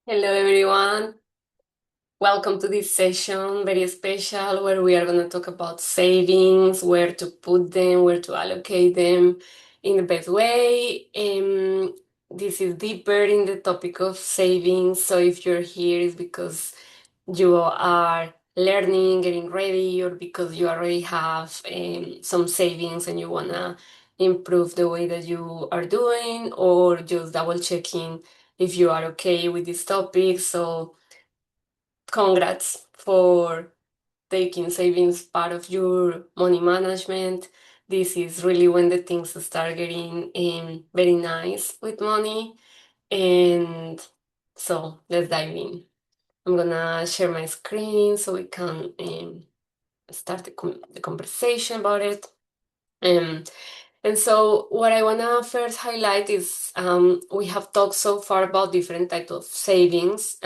Hello, everyone. Welcome to this session, very special, where we are going to talk about savings, where to put them, where to allocate them in the best way. This is deeper in the topic of savings. So if you're here, it's because you are learning, getting ready, or because you already have some savings and you want to improve the way that you are doing, or just double checking if you are okay with this topic. So congrats for taking savings part of your money management. This is really when the things start getting very nice with money. And so let's dive in. I'm gonna share my screen so we can start the conversation about it. Um, and so, what I want to first highlight is we have talked so far about different types of savings.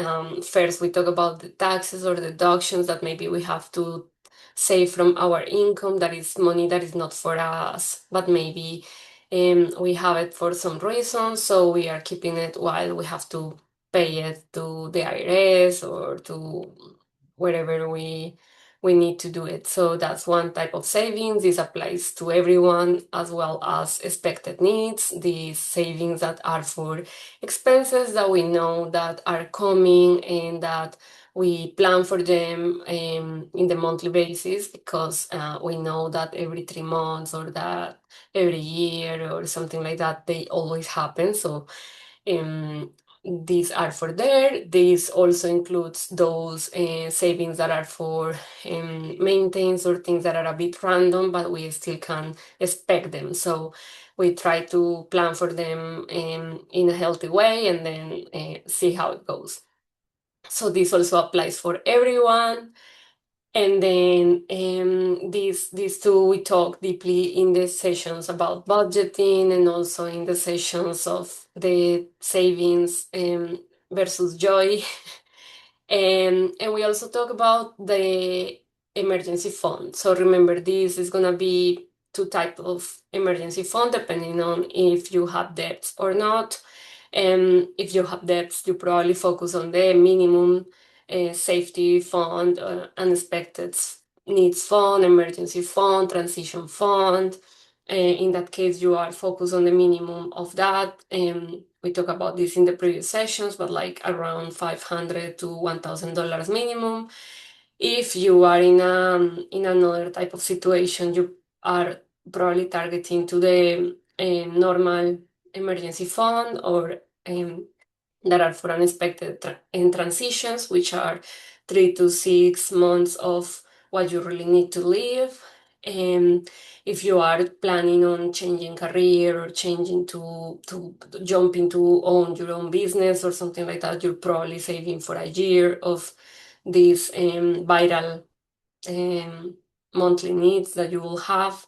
First, we talk about the taxes or deductions that maybe we have to save from our income. That is money that is not for us, but maybe we have it for some reason. So, we are keeping it while we have to pay it to the IRS or to wherever we need to do it. So that's one type of savings. This applies to everyone as well as expected needs. These savings that are for expenses that we know that are coming and that we plan for them in the monthly basis because we know that every 3 months or that every year or something like that, they always happen. So um, these are for there. This also includes those savings that are for maintenance or things that are a bit random, but we still can expect them. So we try to plan for them in a healthy way and then see how it goes. So this also applies for everyone. And then these two we talk deeply in the sessions about budgeting and also in the sessions of the savings versus joy. And we also talk about the emergency fund. So remember, this is gonna be two types of emergency fund depending on if you have debts or not. If you have debts, you probably focus on the minimum safety fund, unexpected needs fund, emergency fund, transition fund. In that case, you are focused on the minimum of that. We talked about this in the previous sessions, but like around $500 to $1,000 minimum. If you are in another type of situation, you are probably targeting to the normal emergency fund or that are for unexpected transitions, which are 3 to 6 months of what you really need to live. And if you are planning on changing career or changing to jump into own your own business or something like that, you're probably saving for a year of these vital um, monthly needs that you will have.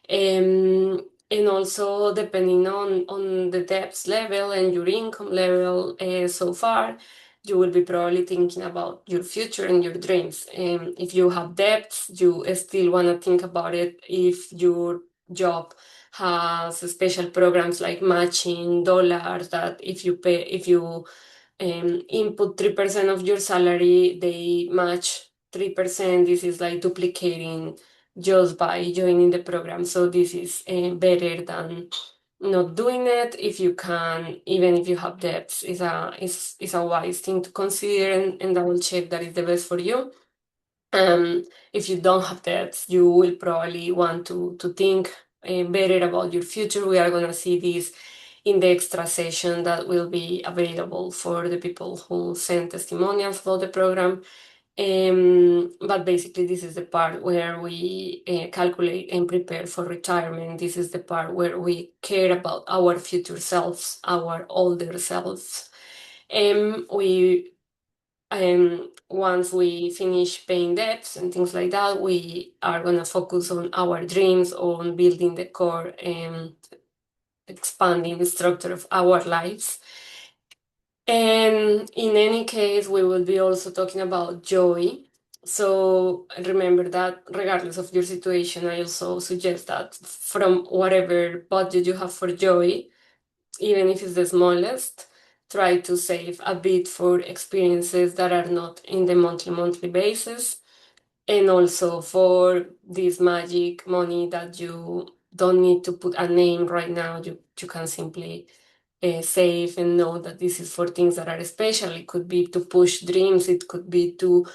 And also depending on the debts level and your income level so far, you will be probably thinking about your future and your dreams. If you have debts, you still want to think about it if your job has special programs like matching dollars that if you input 3% of your salary, they match 3%. This is like duplicating just by joining the program. So this is better than not doing it. If you can, even if you have debts, is a wise thing to consider and double check that is the best for you. If you don't have debts, you will probably want to think better about your future. We are going to see this in the extra session that will be available for the people who send testimonials about the program. But basically, this is the part where we calculate and prepare for retirement. This is the part where we care about our future selves, our older selves. We Once we finish paying debts and things like that, we are gonna focus on our dreams, on building the core and expanding the structure of our lives. And in any case, we will be also talking about joy. So remember that regardless of your situation, I also suggest that from whatever budget you have for joy, even if it's the smallest, try to save a bit for experiences that are not in the monthly basis, and also for this magic money that you don't need to put a name right now. You can simply save and know that this is for things that are special. It could be to push dreams, it could be to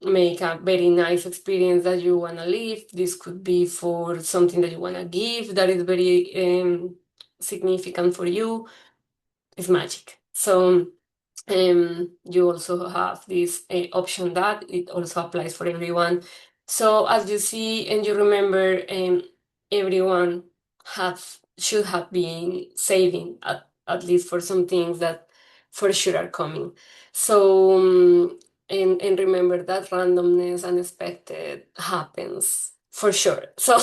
make a very nice experience that you want to live. This could be for something that you want to give that is very significant for you. It's magic. So you also have this option that it also applies for everyone. So as you see and you remember, everyone should have been saving at least for some things that for sure are coming. So and remember that randomness, unexpected happens for sure. So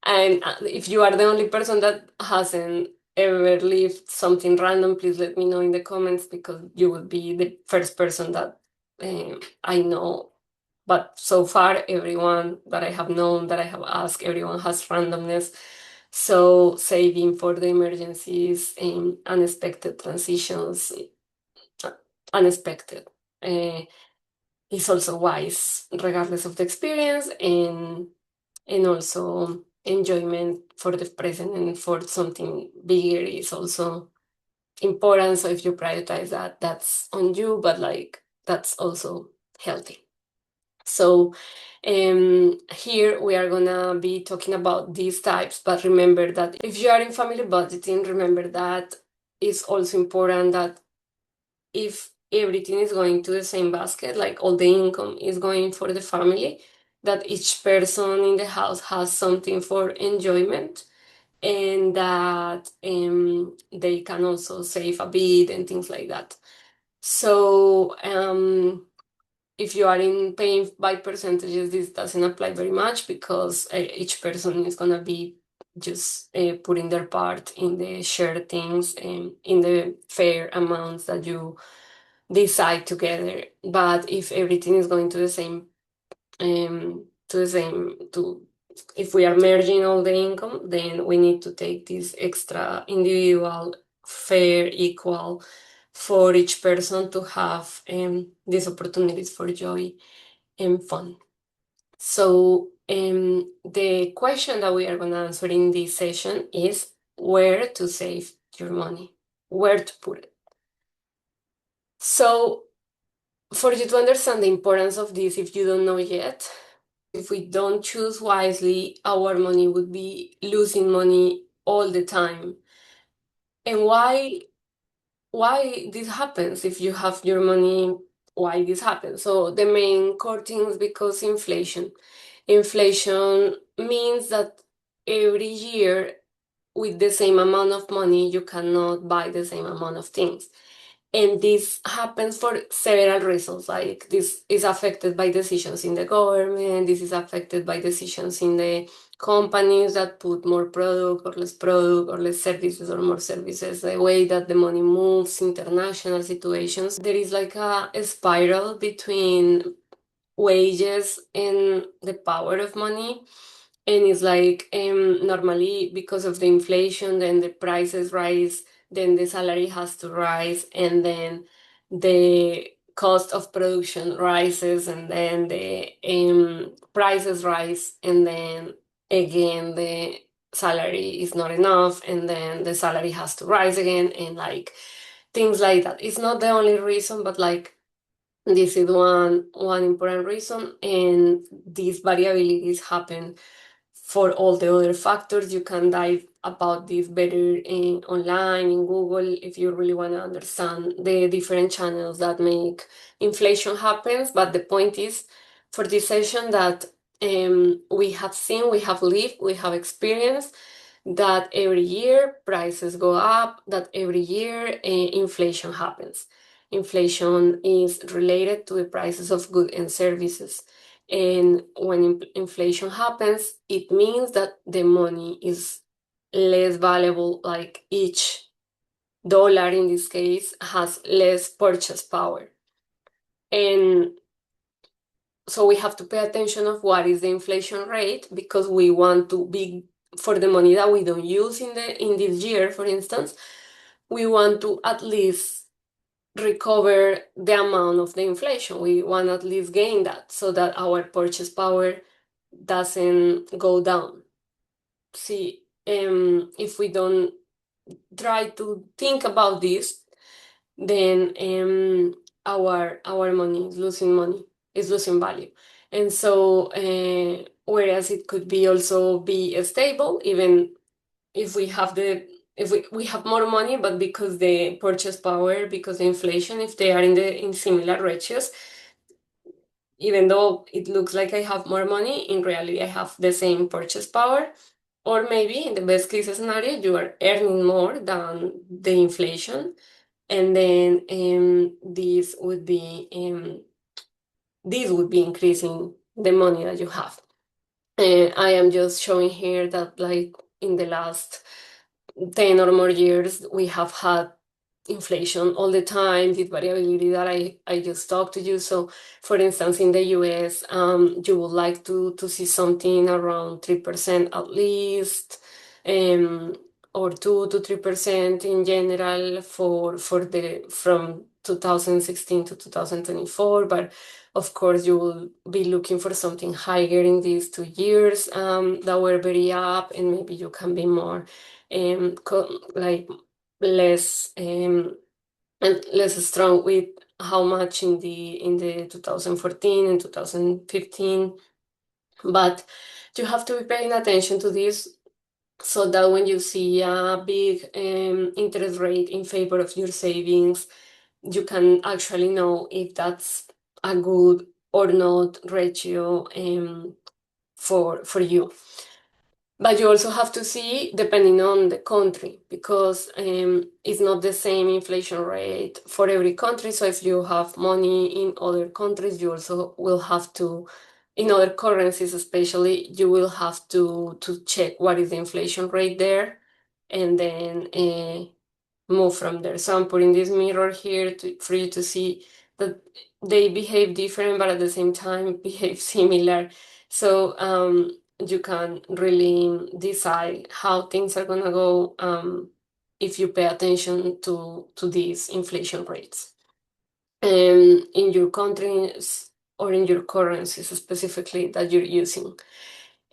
and if you are the only person that hasn't ever lived something random, please let me know in the comments, because you will be the first person that I know. But so far, everyone that I have known, that I have asked, everyone has randomness. So saving for the emergencies and unexpected transitions, uh, unexpected, uh, is also wise, regardless of the experience, and also enjoyment for the present and for something bigger is also important. So if you prioritize that, that's on you, but like that's also healthy. So here we are gonna be talking about these types, but remember that if you are in family budgeting, remember that it's also important that if everything is going to the same basket, like all the income is going for the family, that each person in the house has something for enjoyment, and that they can also save a bit and things like that. So if you are in paying by percentages, this doesn't apply very much, because each person is gonna be just putting their part in the shared things and in the fair amounts that you decide together. But if everything is going to if we are merging all the income, then we need to take this extra individual, fair, equal for each person to have these opportunities for joy and fun. So the question that we are going to answer in this session is where to save your money, where to put it. So for you to understand the importance of this, if you don't know yet, if we don't choose wisely, our money would be losing money all the time. And why this happens? If you have your money, why this happens? So the main core thing is because inflation. Inflation means that every year with the same amount of money, you cannot buy the same amount of things. And this happens for several reasons. Like this is affected by decisions in the government, this is affected by decisions in the companies that put more product or less services or more services, the way that the money moves, international situations. There is like a spiral between wages and the power of money. And it's like normally because of the inflation, then the prices rise, then the salary has to rise, and then the cost of production rises, and then the prices rise, and then again the salary is not enough, and then the salary has to rise again, and like things like that. It's not the only reason, but like this is one important reason, and these variabilities happen for all the other factors. You can dive about this better online in Google if you really want to understand the different channels that make inflation happens. But the point is for this session that we have seen, we have lived, we have experienced that every year prices go up, that every year inflation happens. Inflation is related to the prices of goods and services. And when inflation happens, it means that the money is less valuable, like each dollar in this case has less purchase power. And so we have to pay attention of what is the inflation rate, because we want to be, for the money that we don't use in this year, for instance, we want to at least recover the amount of the inflation. We want at least gain that so that our purchase power doesn't go down. See, if we don't try to think about this, then our money is losing value. And so whereas it could be also be stable, even if we have the if we have more money, but because the purchase power, because the inflation, if they are in similar ratios, even though it looks like I have more money, in reality I have the same purchase power. Or maybe in the best case scenario, you are earning more than the inflation, and then this would be increasing the money that you have. I am just showing here that like in the last 10 or more years, we have had inflation all the time, this variability that I just talked to you. So, for instance, in the US, you would like to see something around 3% at least, um, or 2 to 3% in general for the from 2016 to 2024. But of course, you will be looking for something higher in these 2 years that were very up, and maybe you can be more like less and less strong with how much in the 2014 and 2015. But you have to be paying attention to this so that when you see a big interest rate in favor of your savings, you can actually know if that's a good or not ratio for you. But you also have to see, depending on the country, because it's not the same inflation rate for every country. So if you have money in other countries, you also will have to, in other currencies especially, you will have to check what is the inflation rate there, and then move from there. So I'm putting this mirror here for you to see that they behave different, but at the same time behave similar. So you can really decide how things are gonna go if you pay attention to these inflation rates in your countries or in your currencies specifically that you're using.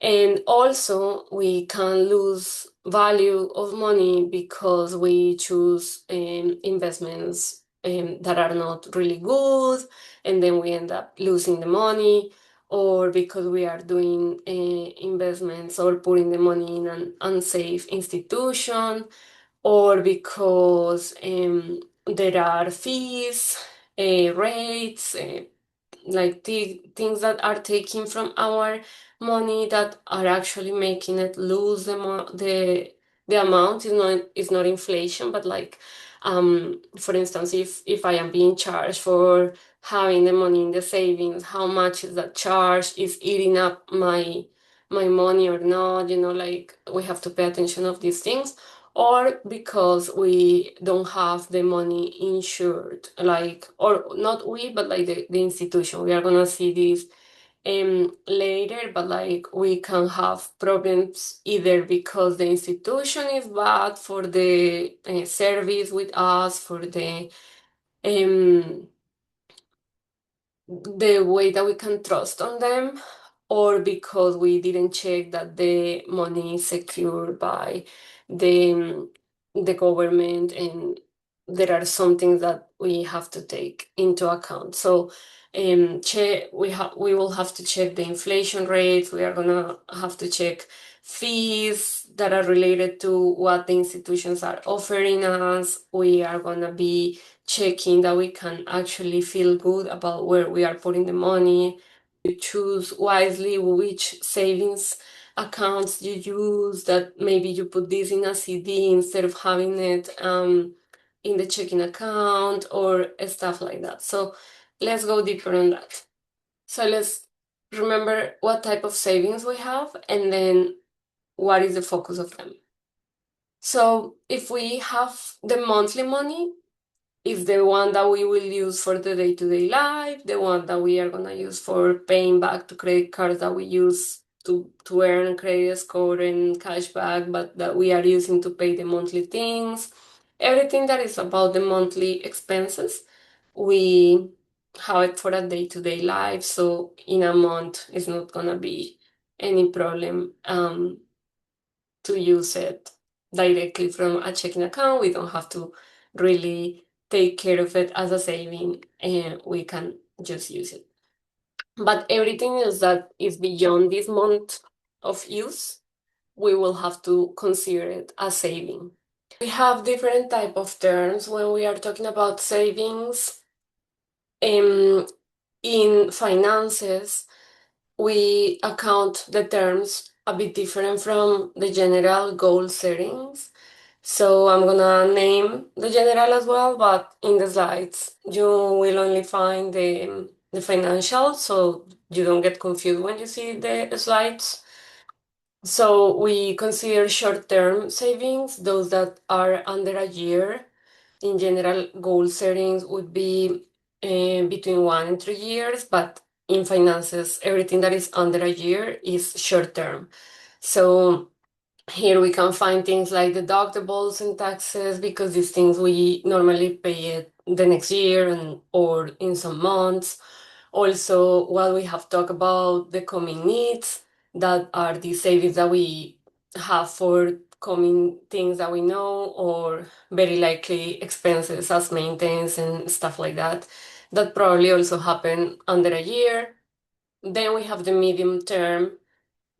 And also, we can lose value of money because we choose investments that are not really good, and then we end up losing the money, or because we are doing investments or putting the money in an unsafe institution, or because there are fees, rates, like the things that are taken from our money that are actually making it lose the amount. Is not inflation, but like for instance, if I am being charged for having the money in the savings, how much is that charge, is eating up my money or not, like we have to pay attention of these things. Or because we don't have the money insured, like, or not we, but like the institution. We are gonna see this later, but like we can have problems either because the institution is bad for the service with us, for um, the way that we can trust on them, or because we didn't check that the money is secured by the the government, and there are some things that we have to take into account. So we will have to check the inflation rates. We are gonna have to check fees that are related to what the institutions are offering us. We are gonna be checking that we can actually feel good about where we are putting the money. You choose wisely which savings accounts you use, that maybe you put this in a CD instead of having it in the checking account or stuff like that. So let's go deeper on that. So let's remember what type of savings we have and then what is the focus of them. So if we have the monthly money, is the one that we will use for the day-to-day life, the one that we are gonna use for paying back to credit cards that we use to earn credit score and cashback, but that we are using to pay the monthly things. Everything that is about the monthly expenses, we have it for a day-to-day life. So in a month, it's not gonna be any problem to use it directly from a checking account. We don't have to really take care of it as a saving, and we can just use it. But everything else that is beyond this month of use, we will have to consider it as saving. We have different type of terms when we are talking about savings. Um, in finances, we account the terms a bit different from the general goal settings. So I'm gonna name the general as well, but in the slides you will only find the financial, so you don't get confused when you see the slides. So we consider short-term savings, those that are under a year. In general, goal settings would be between 1 and 3 years, but in finances, everything that is under a year is short-term. So here we can find things like deductibles and taxes because these things we normally pay it the next year and or in some months. Also, while we have talked about the coming needs, that are the savings that we have for coming things that we know or very likely expenses as maintenance and stuff like that, that probably also happen under a year. Then we have the medium term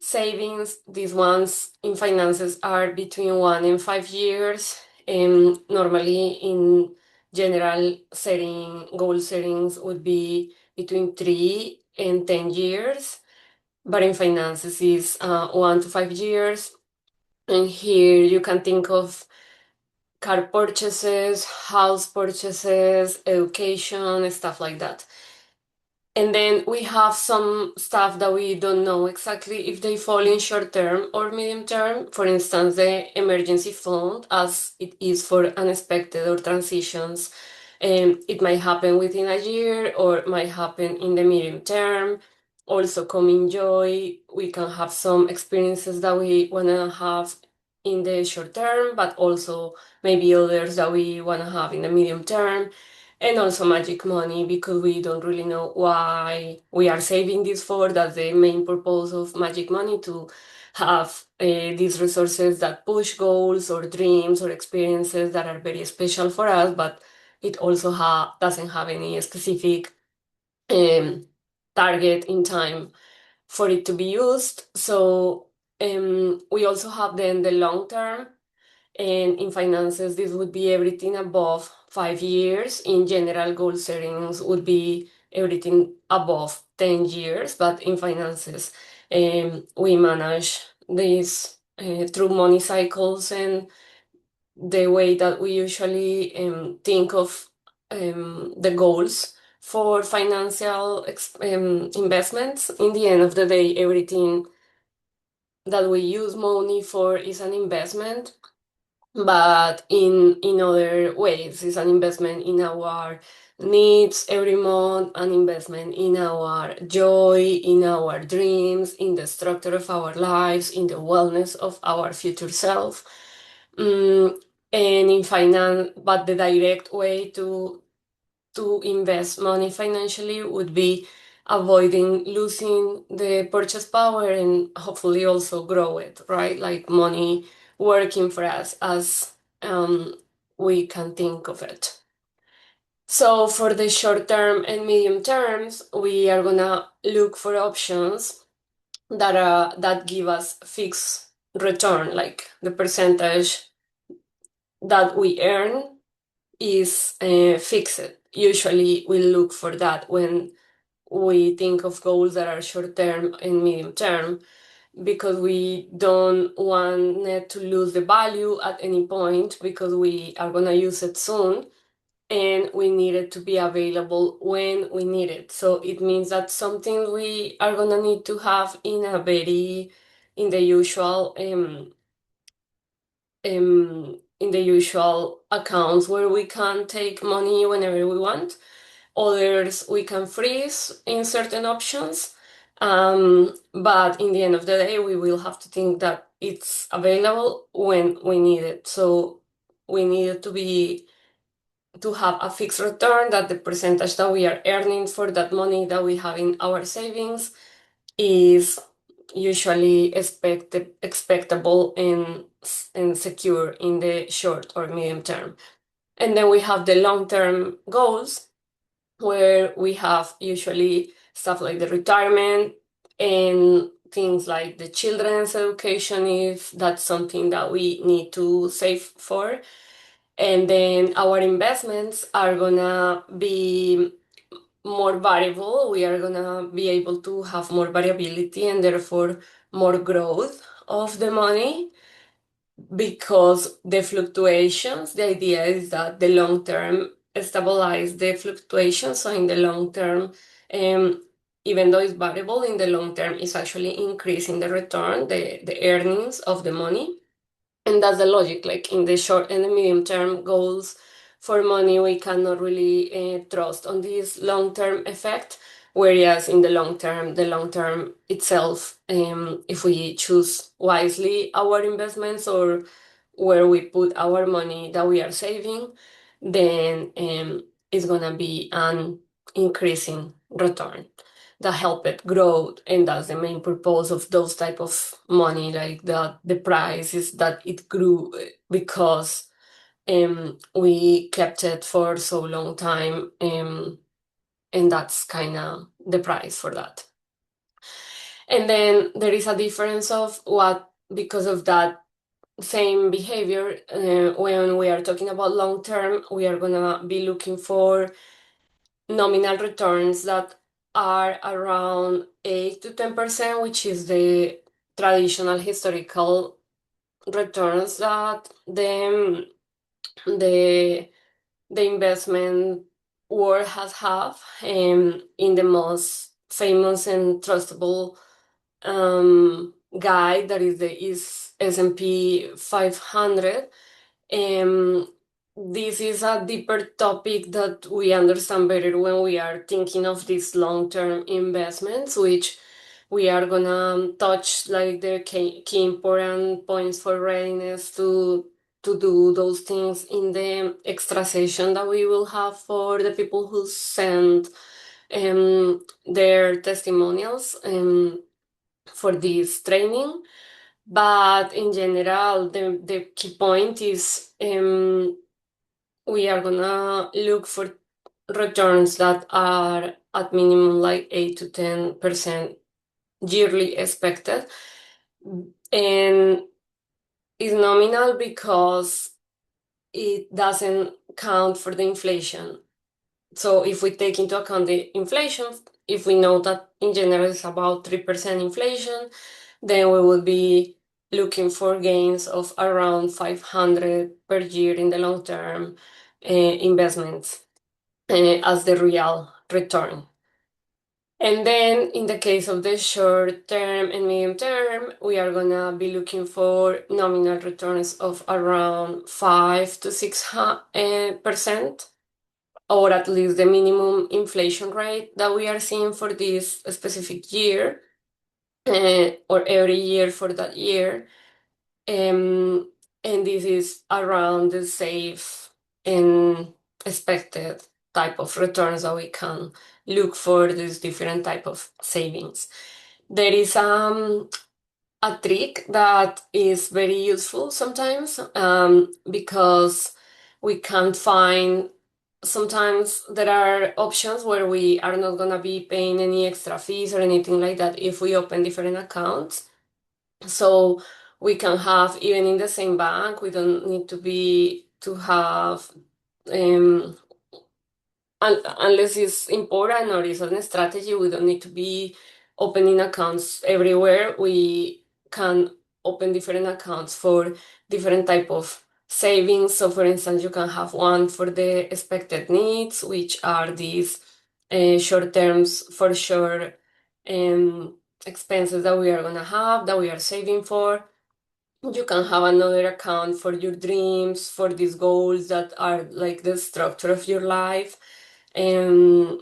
savings. These ones in finances are between 1 and 5 years, and normally in general setting goal settings would be between 3 and 10 years, but in finances is 1 to 5 years. And here you can think of car purchases, house purchases, education, stuff like that. And then we have some stuff that we don't know exactly if they fall in short term or medium term. For instance, the emergency fund, as it is for unexpected or transitions. It might happen within a year or might happen in the medium term. Also, coming joy, we can have some experiences that we want to have in the short term, but also maybe others that we want to have in the medium term. And also magic money because we don't really know why we are saving this for. That's the main purpose of magic money, to have these resources that push goals or dreams or experiences that are very special for us, but it also doesn't have any specific um, target in time for it to be used. So we also have then the long term, and in finances, this would be everything above 5 years. In general, goal settings would be everything above 10 years. But in finances, we manage this through money cycles and the way that we usually think of the goals for financial investments. In the end of the day, everything that we use money for is an investment, but in other ways. It's an investment in our needs every month, an investment in our joy, in our dreams, in the structure of our lives, in the wellness of our future self. Mm, and in finance, but the direct way to invest money financially would be avoiding losing the purchase power and hopefully also grow it, right? Like money working for us as um, we can think of it. So for the short term and medium terms, we are gonna look for options that give us fixed return, like the percentage that we earn is fixed. Usually we look for that when we think of goals that are short term and medium term, because we don't want it to lose the value at any point because we are going to use it soon, and we need it to be available when we need it. So it means that something we are going to need to have in the usual in the usual accounts where we can take money whenever we want. Others we can freeze in certain options. But in the end of the day, we will have to think that it's available when we need it. So we need it to be to have a fixed return, that the percentage that we are earning for that money that we have in our savings is usually expectable and secure in the short or medium term. And then we have the long-term goals, where we have usually stuff like the retirement and things like the children's education, if that's something that we need to save for. And then our investments are gonna be more variable. We are gonna be able to have more variability and therefore more growth of the money, because the fluctuations, the idea is that the long term stabilize the fluctuations. So in the long term, um, even though it's variable, in the long term, it's actually increasing the return, the earnings of the money. And that's the logic. Like in the short and the medium term goals for money, we cannot really trust on this long term effect. Whereas in the long term itself, if we choose wisely our investments or where we put our money that we are saving, then it's gonna be an increasing return that help it grow. And that's the main purpose of those type of money, like the price is that it grew because we kept it for so long time, and that's kind of the price for that. And then there is a difference of what, because of that same behavior, when we are talking about long term, we are gonna be looking for nominal returns that are around 8 to 10%, which is the traditional historical returns that the the investment world has have, in the most famous and trustable guide, that is S&P 500. Um, this is a deeper topic that we understand better when we are thinking of these long-term investments, which we are gonna touch like the key important points for readiness to do those things in the extra session that we will have for the people who send their testimonials for this training. But in general, the key point is, we are gonna look for returns that are at minimum like 8 to 10% yearly expected. And is nominal because it doesn't count for the inflation. So if we take into account the inflation, if we know that in general it's about 3% inflation, then we will be looking for gains of around 500 per year in the long term investments as the real return. And then in the case of the short term and medium term, we are gonna be looking for nominal returns of around 5 to 6%, or at least the minimum inflation rate that we are seeing for this specific year, or every year for that year. And this is around the safe and expected type of returns that we can look for these different type of savings. There is a trick that is very useful sometimes, because we can't find, sometimes there are options where we are not going to be paying any extra fees or anything like that if we open different accounts. So we can have, even in the same bank, we don't need to have, um, unless it's important or it's on a strategy, we don't need to be opening accounts everywhere. We can open different accounts for different type of savings. So for instance, you can have one for the expected needs, which are these short terms for sure, expenses that we are gonna have, that we are saving for. You can have another account for your dreams, for these goals that are like the structure of your life. And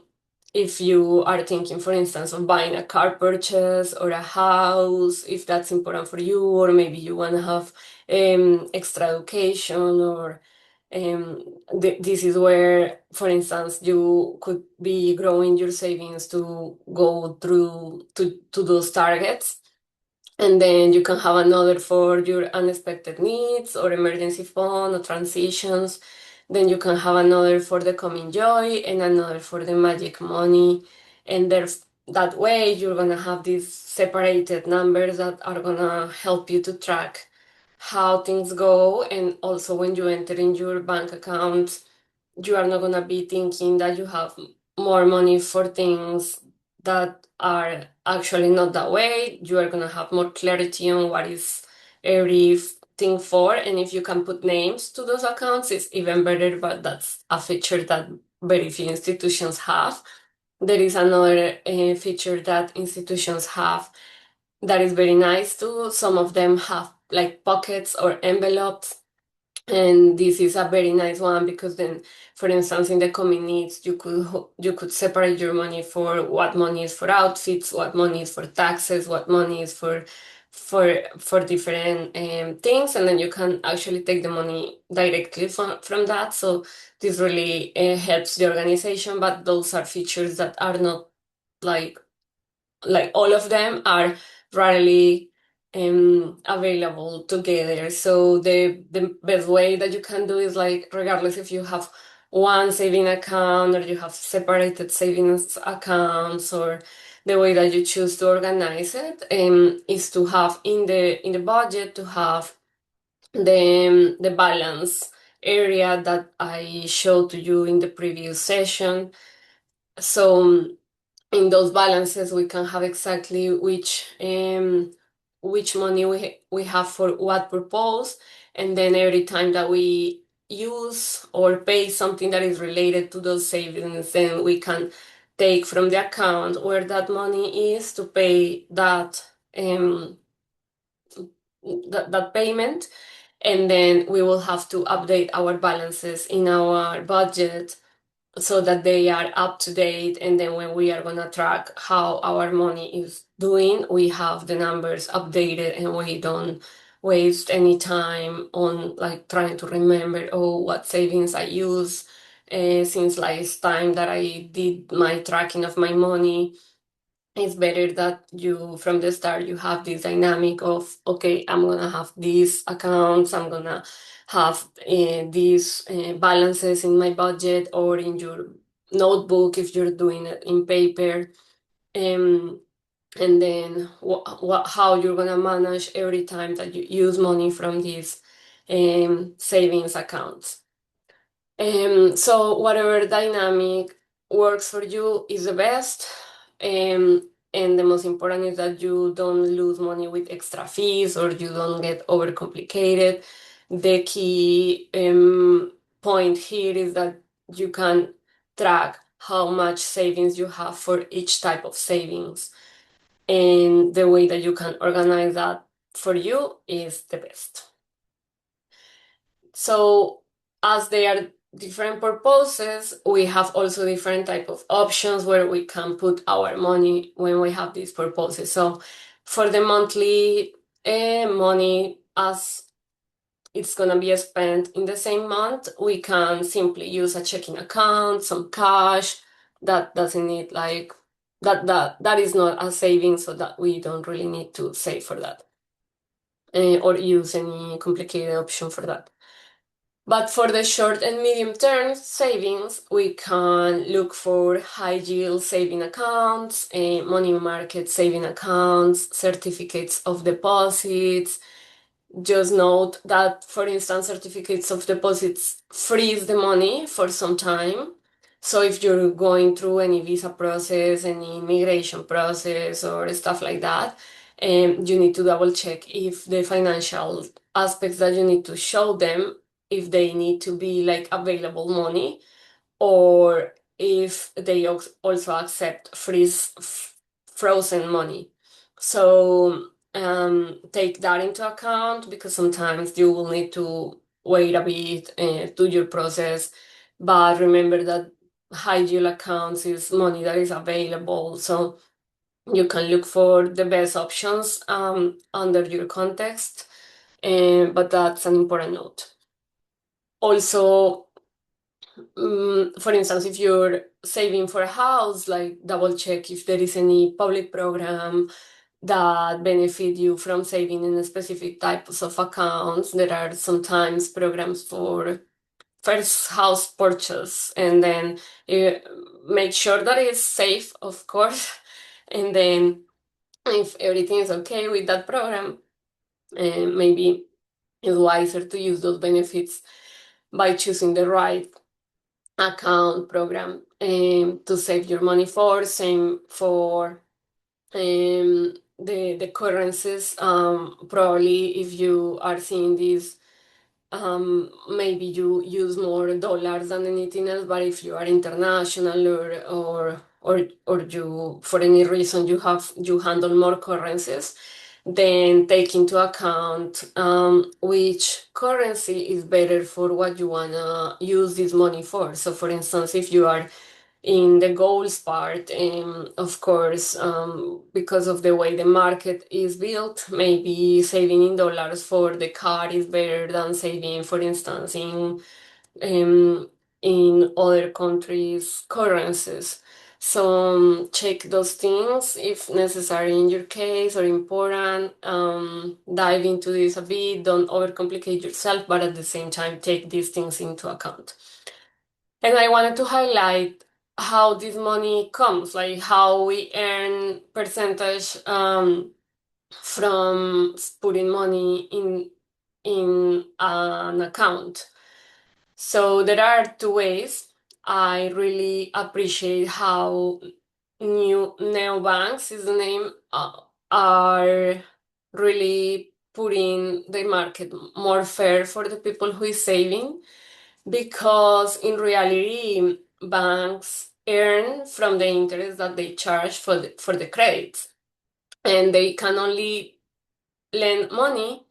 if you are thinking, for instance, of buying a car purchase or a house, if that's important for you, or maybe you want to have extra education or This is where, for instance, you could be growing your savings to go through to those targets. And then you can have another for your unexpected needs or emergency fund or transitions. Then you can have another for the coming joy and another for the magic money. And there's that way you're gonna have these separated numbers that are gonna help you to track how things go. And also when you enter in your bank account, you are not going to be thinking that you have more money for things that are actually not that way. You are going to have more clarity on what is everything for. And if you can put names to those accounts, it's even better, but that's a feature that very few institutions have. There is another feature that institutions have that is very nice too. Some of them have like pockets or envelopes, and this is a very nice one because then, for instance, in the coming needs, you could separate your money for what money is for outfits, what money is for taxes, what money is for different things, and then you can actually take the money directly from that. So this really helps the organization, but those are features that are not like all of them are rarely available together. So the best way that you can do is like regardless if you have one saving account or you have separated savings accounts or the way that you choose to organize it is to have in the budget to have the balance area that I showed to you in the previous session. So in those balances we can have exactly which money we have for what purpose, and then every time that we use or pay something that is related to those savings, then we can take from the account where that money is to pay that payment, and then we will have to update our balances in our budget so that they are up to date. And then when we are going to track how our money is doing, we have the numbers updated and we don't waste any time on like trying to remember, oh, what savings I use since last time that I did my tracking of my money. It's better that you from the start you have this dynamic of, okay, I'm gonna have these accounts, I'm gonna have these balances in my budget or in your notebook if you're doing it in paper, um, and then how you're gonna manage every time that you use money from these savings accounts. So whatever dynamic works for you is the best. And the most important is that you don't lose money with extra fees or you don't get overcomplicated. The key point here is that you can track how much savings you have for each type of savings. And the way that you can organize that for you is the best. So as they are different purposes, we have also different type of options where we can put our money when we have these purposes. So for the monthly money, as it's gonna be spent in the same month, we can simply use a checking account, some cash that doesn't need like that is not a saving, so that we don't really need to save for that or use any complicated option for that. But for the short and medium term savings, we can look for high yield saving accounts, money market saving accounts, certificates of deposits. Just note that, for instance, certificates of deposits freeze the money for some time. So if you're going through any visa process, any immigration process, or stuff like that, you need to double check if the financial aspects that you need to show them, if they need to be like available money, or if they also accept frozen money. So take that into account because sometimes you will need to wait a bit to your process. But remember that high yield accounts is money that is available. So you can look for the best options under your context. But that's an important note. Also, for instance, if you're saving for a house, like double check if there is any public program that benefit you from saving in a specific types of accounts. There are sometimes programs for first house purchase, and then uh, make sure that it's safe, of course. And then if everything is okay with that program, maybe it's wiser to use those benefits by choosing the right account program to save your money for. Same for the currencies. Probably if you are seeing this, maybe you use more dollars than anything else. But if you are international, or you, for any reason, you handle more currencies, then take into account which currency is better for what you wanna use this money for. So, for instance, if you are in the goals part, of course, because of the way the market is built, maybe saving in dollars for the car is better than saving, for instance, um, in other countries' currencies. So check those things if necessary in your case or important. Dive into this a bit. Don't overcomplicate yourself, but at the same time, take these things into account. And I wanted to highlight how this money comes, like how we earn percentage from putting money in an account. So there are two ways. I really appreciate how new neobanks is the name, are really putting the market more fair for the people who is saving, because in reality, banks earn from the interest that they charge for the credits, and they can only lend money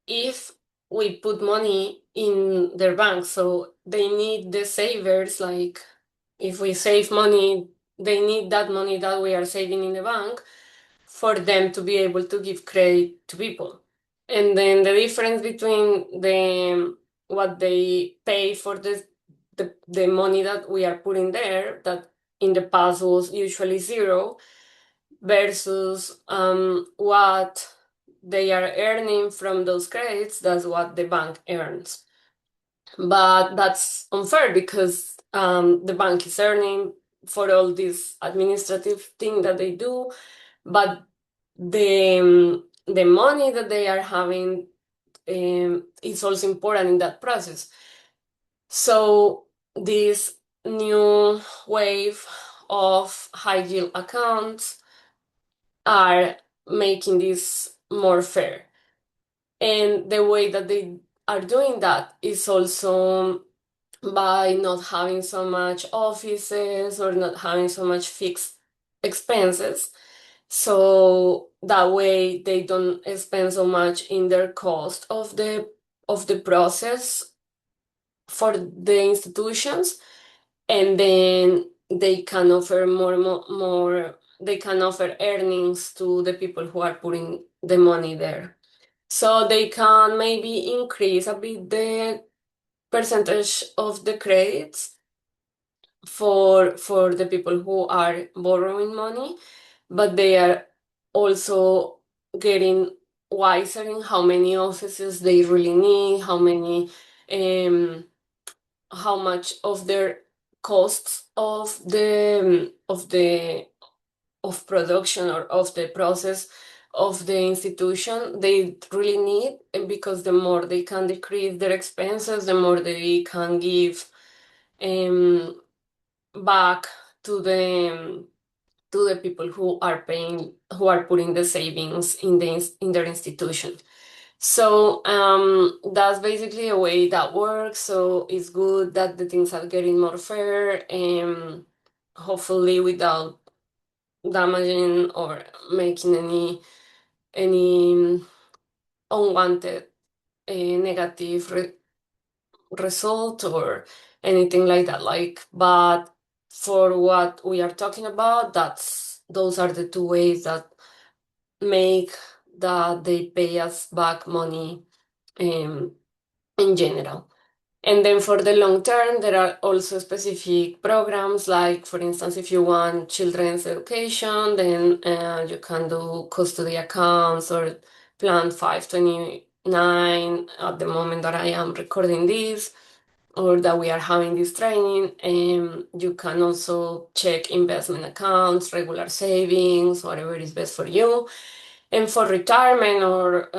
if we put money in their bank. So they need the savers, like if we save money, they need that money that we are saving in the bank for them to be able to give credit to people. And then the difference between what they pay for the money that we are putting there, that in the past was usually zero, versus what they are earning from those credits, that's what the bank earns. But that's unfair because the bank is earning for all this administrative thing that they do, but the money that they are having is also important in that process. So this new wave of high yield accounts are making this more fair. And the way that they are doing that is also by not having so much offices or not having so much fixed expenses. So that way they don't spend so much in their cost of the process for the institutions, and then they can offer more, they can offer earnings to the people who are putting the money there. So they can maybe increase a bit the percentage of the credits for the people who are borrowing money, but they are also getting wiser in how many offices they really need, um, how much of their costs of production or of the process of the institution they really need, and because the more they can decrease their expenses, the more they can give um, back to the people who are paying, who are putting the savings in their institution. So that's basically a way that works. So it's good that the things are getting more fair, and hopefully without damaging or making any unwanted negative result or anything like that. Like, but for what we are talking about, those are the two ways that make that they pay us back money, um, in general. And then for the long term, there are also specific programs, like, for instance, if you want children's education, then you can do custody accounts or Plan 529 at the moment that I am recording this, or that we are having this training. You can also check investment accounts, regular savings, whatever is best for you. And for retirement or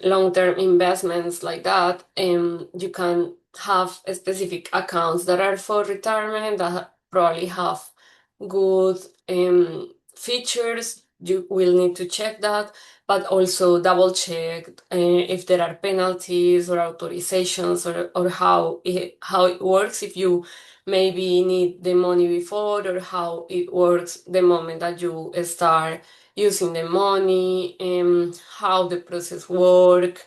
long-term investments like that, you can have specific accounts that are for retirement that probably have good features. You will need to check that, but also double check if there are penalties or authorizations, or how it works, if you maybe need the money before, or how it works the moment that you start using the money, how the process work,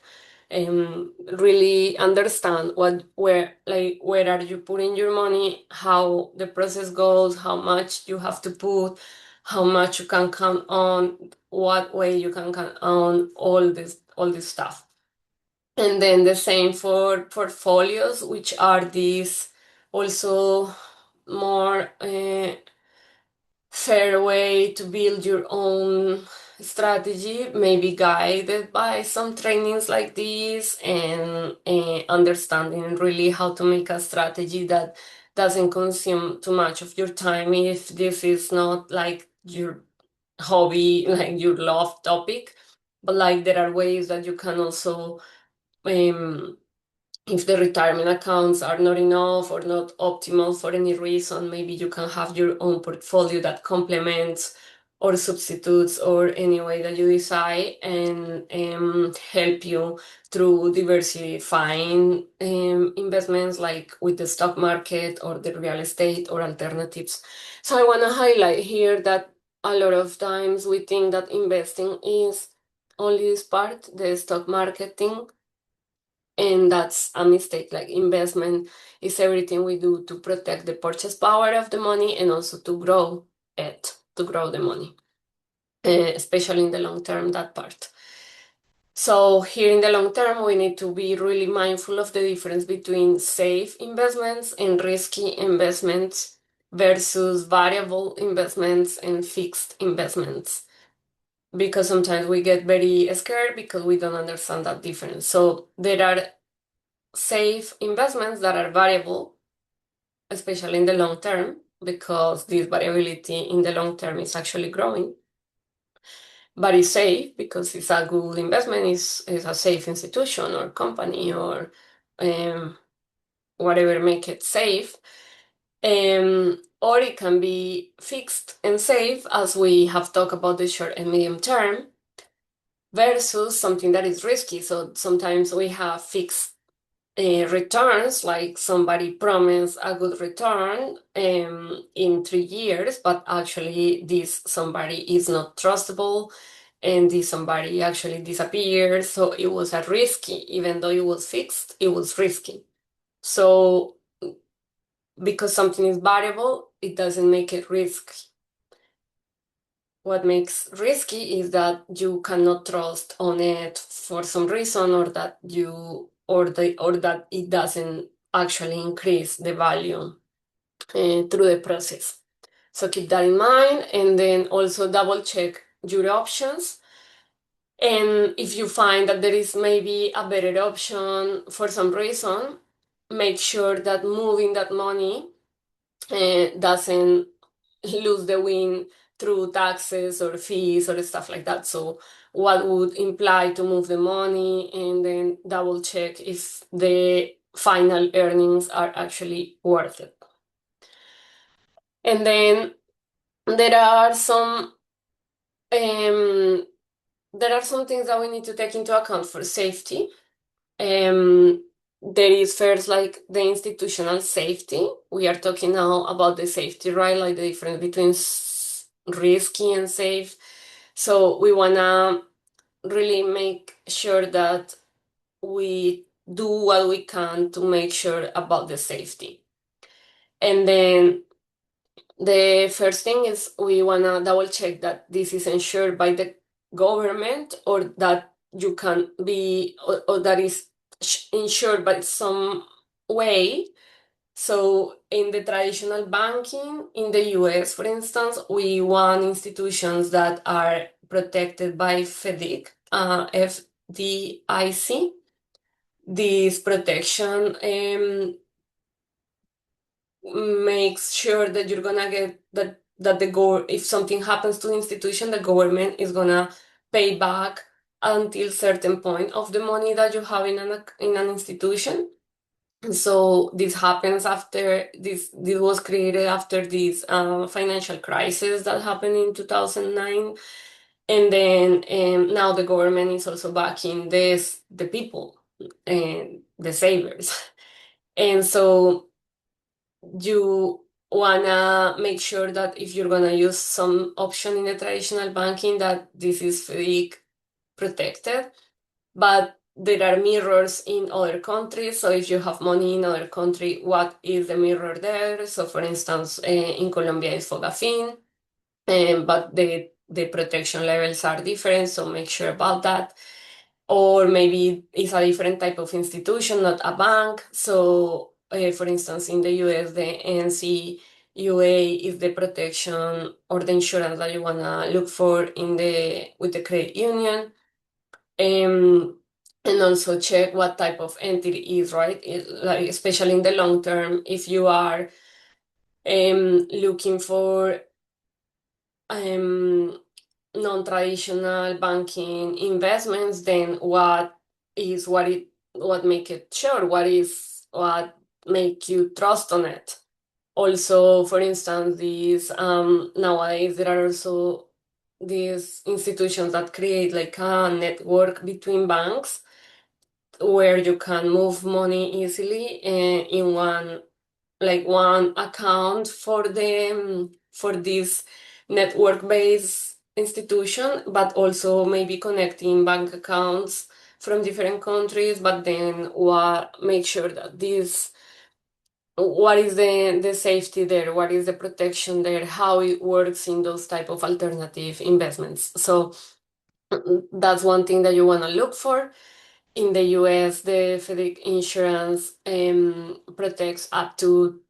really understand where are you putting your money, how the process goes, how much you have to put, how much you can count on, what way you can count on, all this stuff. And then the same for portfolios, which are these also more fair way to build your own strategy, maybe guided by some trainings like this, and understanding really how to make a strategy that doesn't consume too much of your time if this is not like your hobby, like your love topic. But like there are ways that you can also um, if the retirement accounts are not enough or not optimal for any reason, maybe you can have your own portfolio that complements or substitutes or any way that you decide, and help you through diversifying investments, like with the stock market or the real estate or alternatives. So I want to highlight here that a lot of times we think that investing is only this part, the stock marketing, and that's a mistake. Like, investment is everything we do to protect the purchase power of the money and also to grow to grow the money, especially in the long term, that part. So here in the long term, we need to be really mindful of the difference between safe investments and risky investments versus variable investments and fixed investments. Because sometimes we get very scared because we don't understand that difference. So there are safe investments that are variable, especially in the long term, because this variability in the long term is actually growing. But it's safe because it's a good investment, is a safe institution or company or um, whatever make it safe. Or it can be fixed and safe, as we have talked about the short and medium term, versus something that is risky. So sometimes we have fixed returns, like somebody promised a good return in 3 years, but actually this somebody is not trustable, and this somebody actually disappears. So it was a risky, even though it was fixed, it was risky. So because something is variable, it doesn't make it risky. What makes risky is that you cannot trust on it for some reason, or that that it doesn't actually increase the value through the process. So keep that in mind, and then also double check your options. And if you find that there is maybe a better option for some reason, make sure that moving that money doesn't lose the win through taxes or fees or stuff like that. So what would imply to move the money, and then double check if the final earnings are actually worth it. And then there are some um, things that we need to take into account for safety. There is first, like, the institutional safety. We are talking now about the safety, right? Like the difference between risky and safe. So we wanna really make sure that we do what we can to make sure about the safety. And then the first thing is we wanna double check that this is ensured by the government, or that you can be, or that is insured by some way. So in the traditional banking in the US, for instance, we want institutions that are protected by FDIC. This protection makes sure that you're gonna get that if something happens to the institution, the government is gonna pay back until certain point of the money that you have in an institution. So this happens after this was created after this financial crisis that happened in 2009. And then now the government is also backing the people and the savers. And so you wanna make sure that if you're gonna use some option in the traditional banking, that this is fully protected. But there are mirrors in other countries. So if you have money in other country, what is the mirror there? So for instance, in Colombia is Fogafin, but the protection levels are different. So make sure about that. Or maybe it's a different type of institution, not a bank. So for instance, in the US, the NCUA is the protection or the insurance that you wanna look for with the credit union. Um, and also check what type of entity is, right? Like especially in the long term, if you are looking for um, non-traditional banking investments, then what make it sure? What make you trust on it? Also, for instance, these nowadays there are also these institutions that create like a network between banks where you can move money easily in one account for this network-based institution, but also maybe connecting bank accounts from different countries. But then what make sure that what is the safety there, what is the protection there, how it works in those type of alternative investments. So that's one thing that you want to look for. In the US, the FedEx insurance protects up to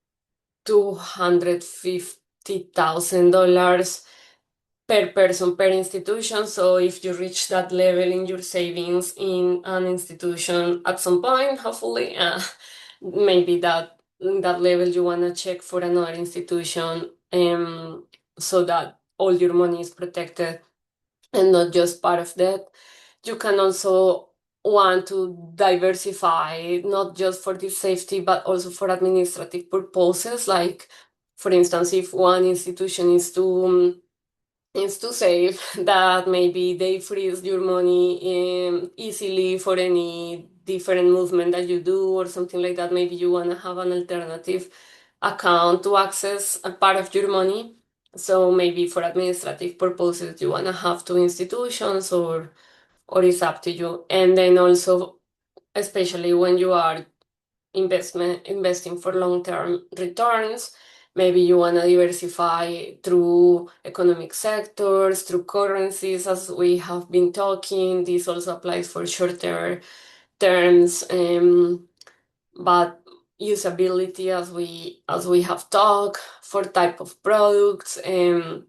$250,000 per person per institution. So if you reach that level in your savings in an institution at some point, hopefully, maybe that level you want to check for another institution, so that all your money is protected and not just part of that. You can also want to diversify, not just for the safety, but also for administrative purposes. Like, for instance, if one institution is too safe, that maybe they freeze your money easily for any different movement that you do or something like that. Maybe you want to have an alternative account to access a part of your money. So maybe for administrative purposes, you want to have two institutions, or it's up to you. And then also, especially when you are investing for long-term returns, maybe you want to diversify through economic sectors, through currencies, as we have been talking. This also applies for shorter terms, but usability, as we have talked, for type of products, and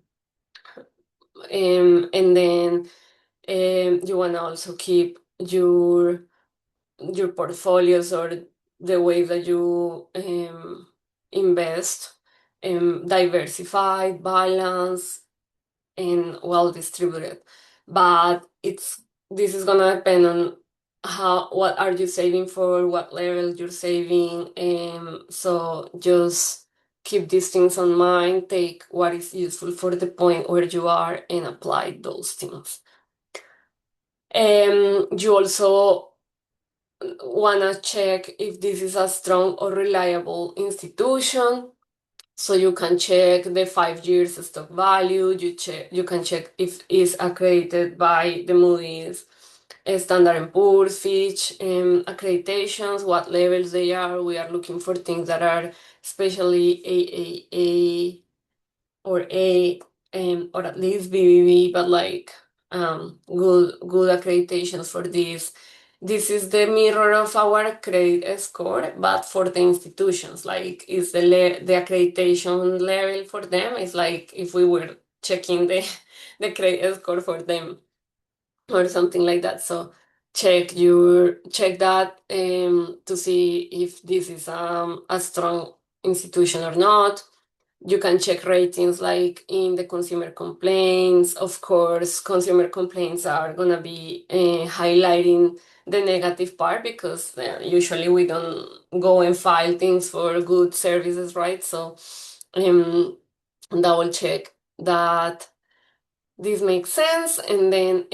then you want to also keep your portfolios or the way that you invest diversified, balanced, and well distributed. But this is gonna depend on what are you saving for, what level you're saving. So just keep these things on mind, take what is useful for the point where you are and apply those things. You also wanna check if this is a strong or reliable institution. So you can check the 5 years stock value. You can check if it's accredited by the Moody's, Standard and Poor's, Fitch, accreditations, what levels they are. We are looking for things that are especially AAA or A, or at least BBB, but like good accreditations for this. this is the mirror of our credit score, but for the institutions. Like, is the accreditation level for them is like if we were checking the the credit score for them or something like that. So check that to see if this is a strong institution or not. You can check ratings like in the consumer complaints. Of course, consumer complaints are gonna be highlighting the negative part because usually we don't go and file things for good services, right? So um, double check that this makes sense, and then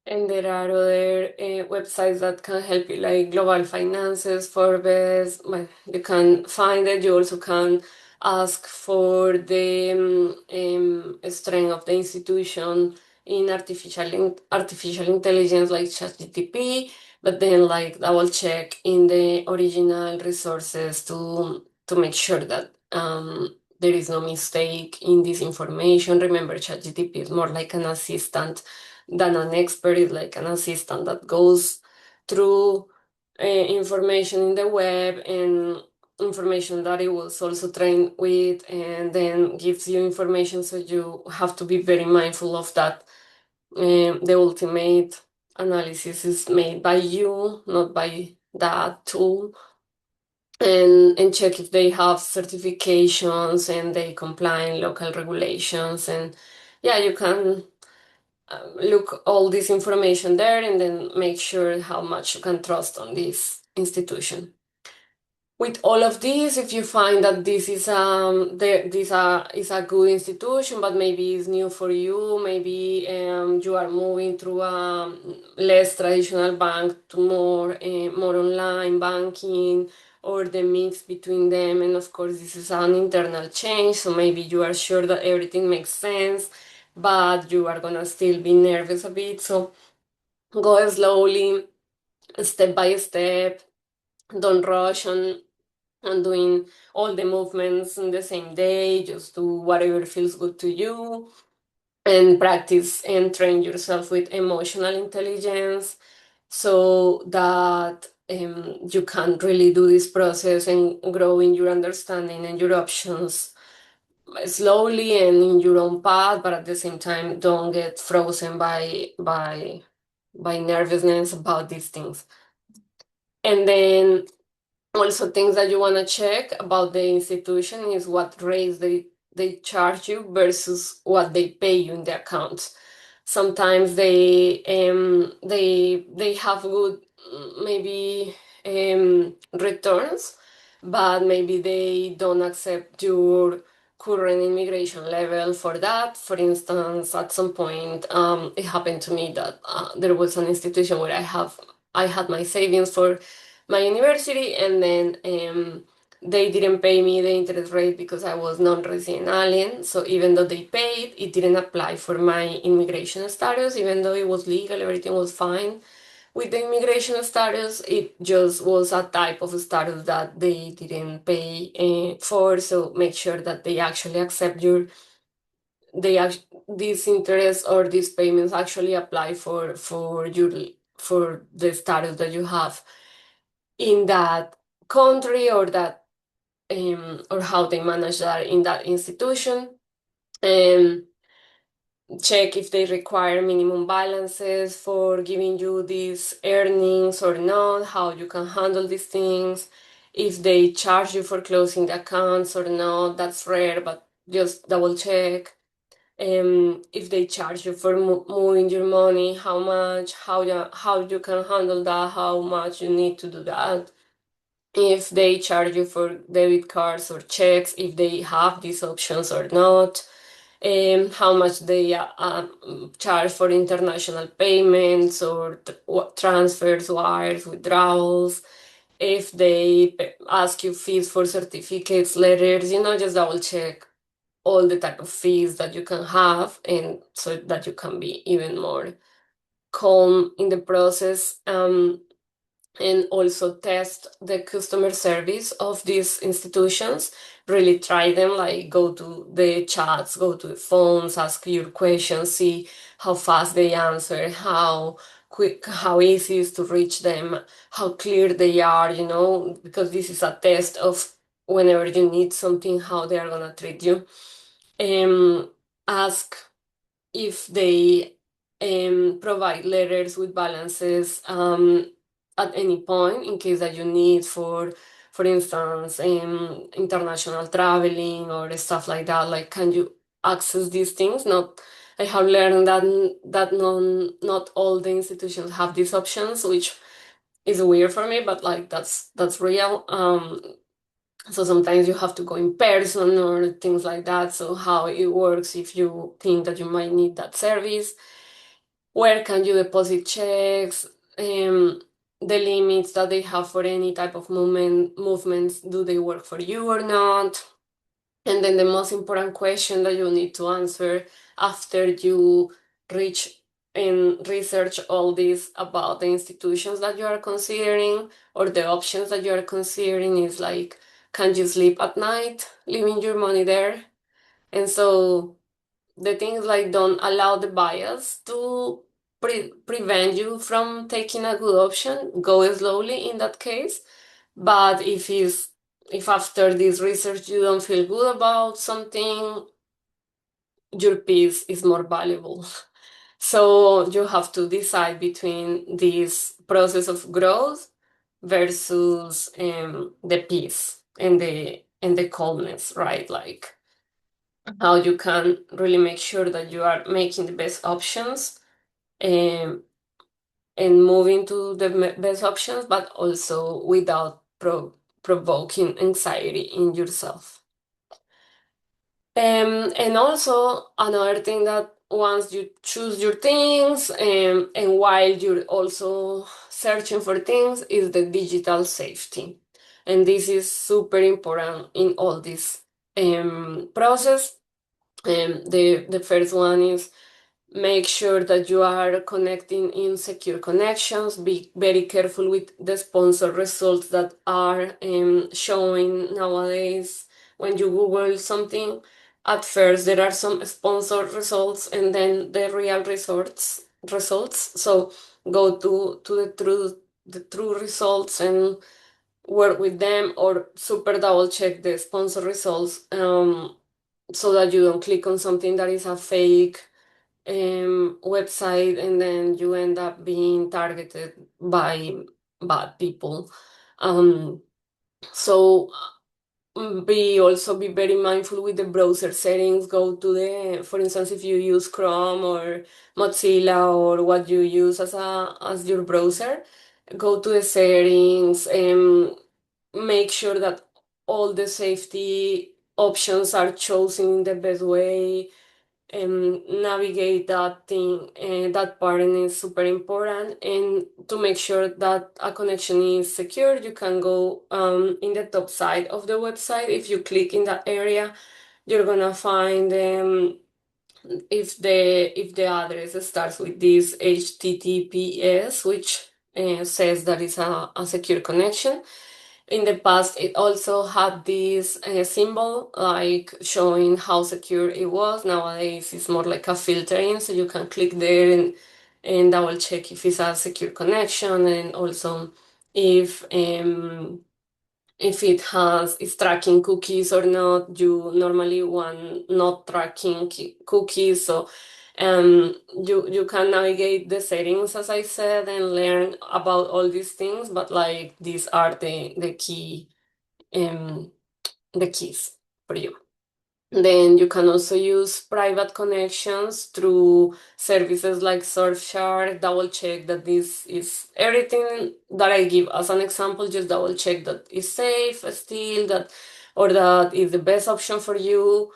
And there are other websites that can help you, like Global Finances, Forbes. Well, you can find it. You also can ask for the strength of the institution in artificial intelligence, like ChatGPT. But then, like, double check in the original resources to make sure that there is no mistake in this information. Remember, ChatGPT is more like an assistant than an expert, is like an assistant that goes through information in the web and information that it was also trained with, and then gives you information. So you have to be very mindful of that. The ultimate analysis is made by you, not by that tool. And check if they have certifications and they comply in local regulations. And yeah, you can look all this information there and then make sure how much you can trust on this institution. With all of this, if you find that this is is a good institution, but maybe it's new for you, maybe you are moving through a less traditional bank to more online banking, or the mix between them, and of course this is an internal change, so maybe you are sure that everything makes sense, but you are gonna still be nervous a bit. So go slowly, step by step. Don't rush on doing all the movements in the same day. Just do whatever feels good to you, and practice and train yourself with emotional intelligence so that you can really do this process and grow in your understanding and your options slowly and in your own path, but at the same time don't get frozen by nervousness about these things. And then also, things that you want to check about the institution is what rates they charge you versus what they pay you in the accounts. Sometimes they have good maybe returns, but maybe they don't accept your current immigration level for that. For instance, at some point, it happened to me that there was an institution where I had my savings for my university, and then they didn't pay me the interest rate because I was non-resident alien. So even though they paid, it didn't apply for my immigration status, even though it was legal, everything was fine. With the immigration status, it just was a type of status that they didn't pay for. So make sure that they actually accept these interests or these payments actually apply for the status that you have in that country, or how they manage that in that institution. And check if they require minimum balances for giving you these earnings or not, how you can handle these things, if they charge you for closing the accounts or not. That's rare, but just double check. if they charge you for moving your money, how much, how you can handle that, how much you need to do that, if they charge you for debit cards or checks, if they have these options or not, how much they charge for international payments or transfers, wires, withdrawals, if they ask you fees for certificates, letters, just double check all the type of fees that you can have, and so that you can be even more calm in the process. And also test the customer service of these institutions. Really try them, like go to the chats, go to the phones, ask your questions, see how fast they answer, how quick, how easy it is to reach them, how clear they are, because this is a test of whenever you need something, how they are gonna treat you. Ask if they provide letters with balances at any point in case that you need for instance, international traveling or stuff like that. Like, can you access these things? Not, I have learned that not all the institutions have these options, which is weird for me, but like that's real. So sometimes you have to go in person or things like that. So how it works if you think that you might need that service, where can you deposit checks, the limits that they have for any type of movements, do they work for you or not? And then the most important question that you need to answer after you reach and research all this about the institutions that you are considering or the options that you are considering is like, can you sleep at night leaving your money there? And so the things like don't allow the bias to prevent you from taking a good option. Go slowly in that case. But if after this research you don't feel good about something, your peace is more valuable. So you have to decide between this process of growth versus the peace and the calmness, right? Like how you can really make sure that you are making the best options, um, and moving to the best options, but also without provoking anxiety in yourself. And also another thing that once you choose your things, and while you're also searching for things, is the digital safety. And this is super important in all this process. The first one is make sure that you are connecting in secure connections. Be very careful with the sponsor results that are showing nowadays. When you Google something, at first there are some sponsored results and then the real results. So go to the true results and work with them, or super double check the sponsor results, so that you don't click on something that is a fake website and then you end up being targeted by bad people. Um, so be very mindful with the browser settings. Go to the, for instance, if you use Chrome or Mozilla or what you use as your browser, go to the settings and make sure that all the safety options are chosen in the best way, navigate that thing. That part is super important. And to make sure that a connection is secure, you can go in the top side of the website. If you click in that area, you're gonna find if the address starts with this HTTPS, which says that it's a secure connection. In the past, it also had this symbol like showing how secure it was. Nowadays, it's more like a filtering, so you can click there and double check if it's a secure connection, and also if if it is tracking cookies or not. You normally want not tracking cookies, so you can navigate the settings as I said and learn about all these things, but like these are the key, um the keys for you. Then you can also use private connections through services like Surfshark. Double check that this is everything that I give as an example. Just double check that is safe still, that or that is the best option for you.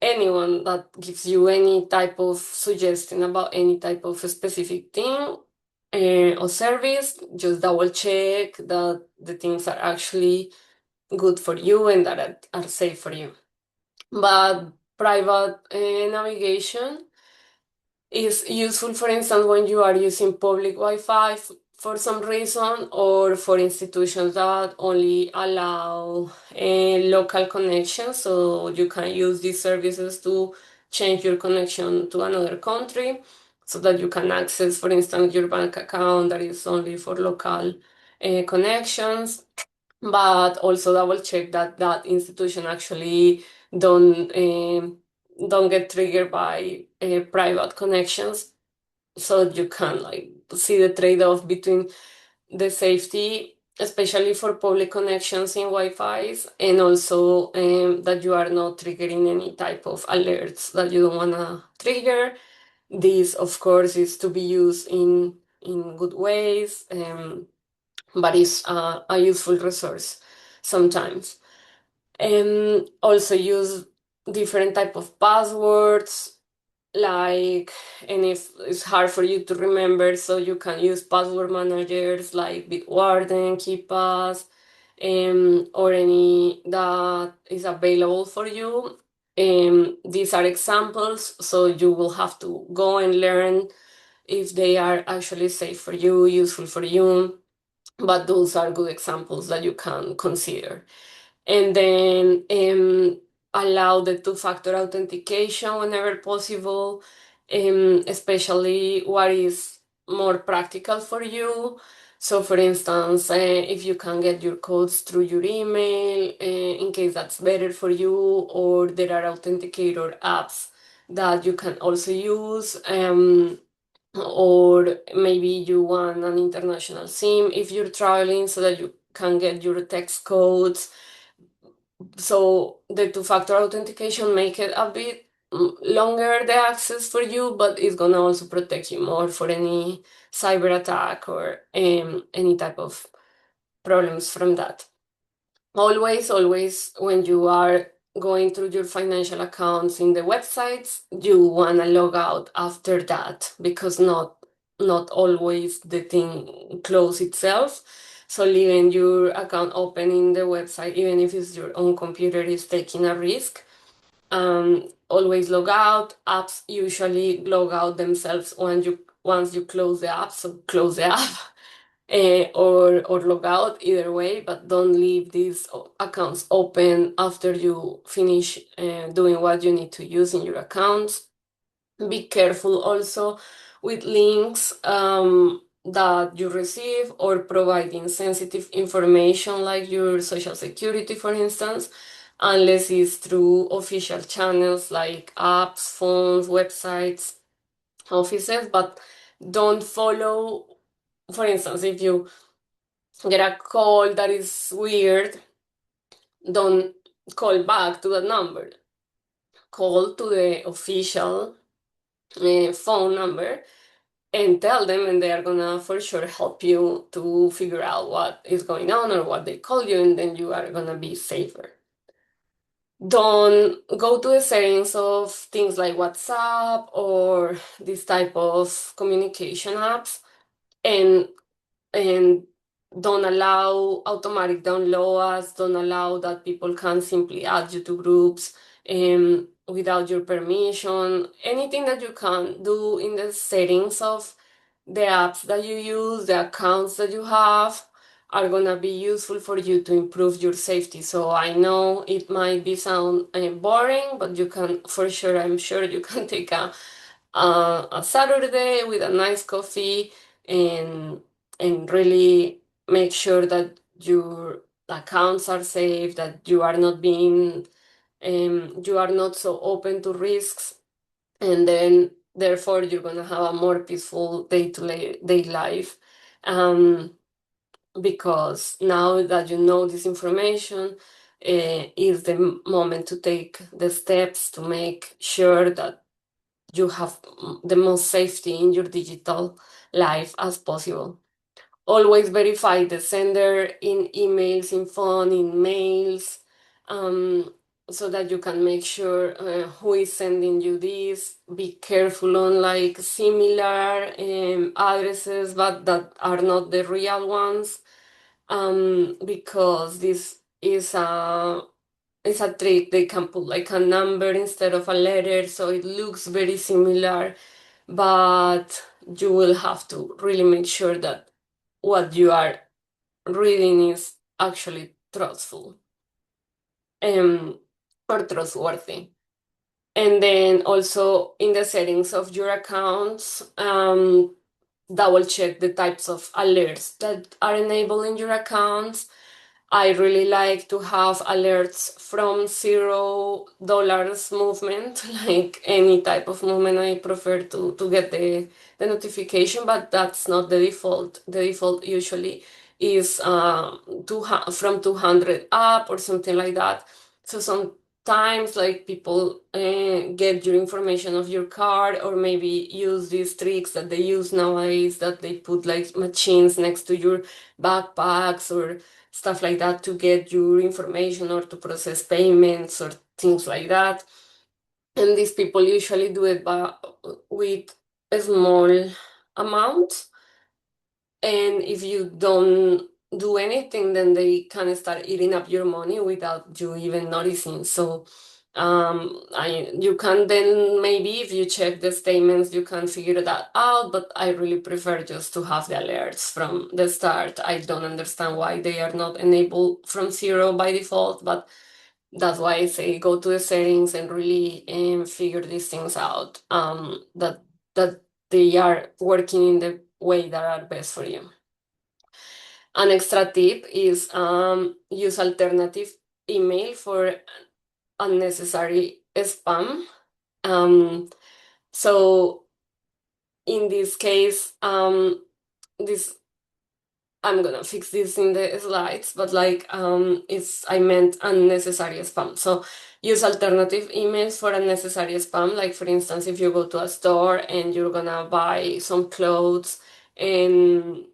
Anyone that gives you any type of suggestion about any type of specific thing or service, just double check that the things are actually good for you and that are safe for you. But private navigation is useful, for instance, when you are using public Wi-Fi for some reason, or for institutions that only allow local connections. So you can use these services to change your connection to another country so that you can access, for instance, your bank account that is only for local connections. But also double check that that institution actually don't don't get triggered by private connections, so you can like see the trade-off between the safety, especially for public connections in Wi-Fi's, and also that you are not triggering any type of alerts that you don't want to trigger. This, of course, is to be used in good ways, but it's a useful resource sometimes. Also use different type of passwords, like, and if it's hard for you to remember, so you can use password managers like Bitwarden, KeePass, or any that is available for you. These are examples, so you will have to go and learn if they are actually safe for you, useful for you, but those are good examples that you can consider. And then allow the two-factor authentication whenever possible, especially what is more practical for you. So, for instance, if you can get your codes through your email, in case that's better for you, or there are authenticator apps that you can also use. Or maybe you want an international SIM if you're traveling so that you can get your text codes. So the two-factor authentication make it a bit longer the access for you, but it's gonna also protect you more for any cyber attack or any type of problems from that. Always, when you are going through your financial accounts in the websites, you wanna log out after that, because not always the thing close itself. So leaving your account open in the website, even if it's your own computer, is taking a risk. Always log out. Apps usually log out themselves once you close the app. So close the app or log out, either way. But don't leave these accounts open after you finish doing what you need to use in your accounts. Be careful also with links that you receive, or providing sensitive information like your social security, for instance, unless it's through official channels like apps, phones, websites, offices. But don't follow, for instance, if you get a call that is weird, don't call back to that number. Call to the official phone number and tell them, and they are gonna for sure help you to figure out what is going on or what they call you, and then you are gonna be safer. Don't go to the settings of things like WhatsApp or this type of communication apps, and and don't allow automatic downloads, don't allow that people can simply add you to groups without your permission. Anything that you can do in the settings of the apps that you use, the accounts that you have, are gonna be useful for you to improve your safety. So I know it might be sound boring, but you can, for sure, I'm sure you can take a Saturday with a nice coffee and really make sure that your accounts are safe, that you are not being you are not so open to risks, and then therefore you're gonna have a more peaceful day life. Um, because now that you know this information, is the moment to take the steps to make sure that you have the most safety in your digital life as possible. Always verify the sender in emails, in phone, in mails, um, so that you can make sure who is sending you this. Be careful on like similar addresses, but that are not the real ones, because this is a trick. They can put like a number instead of a letter, so it looks very similar, but you will have to really make sure that what you are reading is actually truthful, um, or trustworthy. And then also in the settings of your accounts, double check the types of alerts that are enabled in your accounts. I really like to have alerts from $0 movement, like any type of movement. I prefer to get the notification, but that's not the default. The default usually is from 200 up or something like that. So sometimes like people get your information of your card, or maybe use these tricks that they use nowadays, that they put like machines next to your backpacks or stuff like that to get your information or to process payments or things like that. And these people usually do it with a small amount. And if you don't do anything, then they kind of start eating up your money without you even noticing. So you can then maybe if you check the statements, you can figure that out. But I really prefer just to have the alerts from the start. I don't understand why they are not enabled from zero by default, but that's why I say go to the settings and really figure these things out. That they are working in the way that are best for you. An extra tip is use alternative email for unnecessary spam. Um, so in this case, this I'm gonna fix this in the slides, but like it's I meant unnecessary spam. So use alternative emails for unnecessary spam. Like for instance, if you go to a store and you're gonna buy some clothes and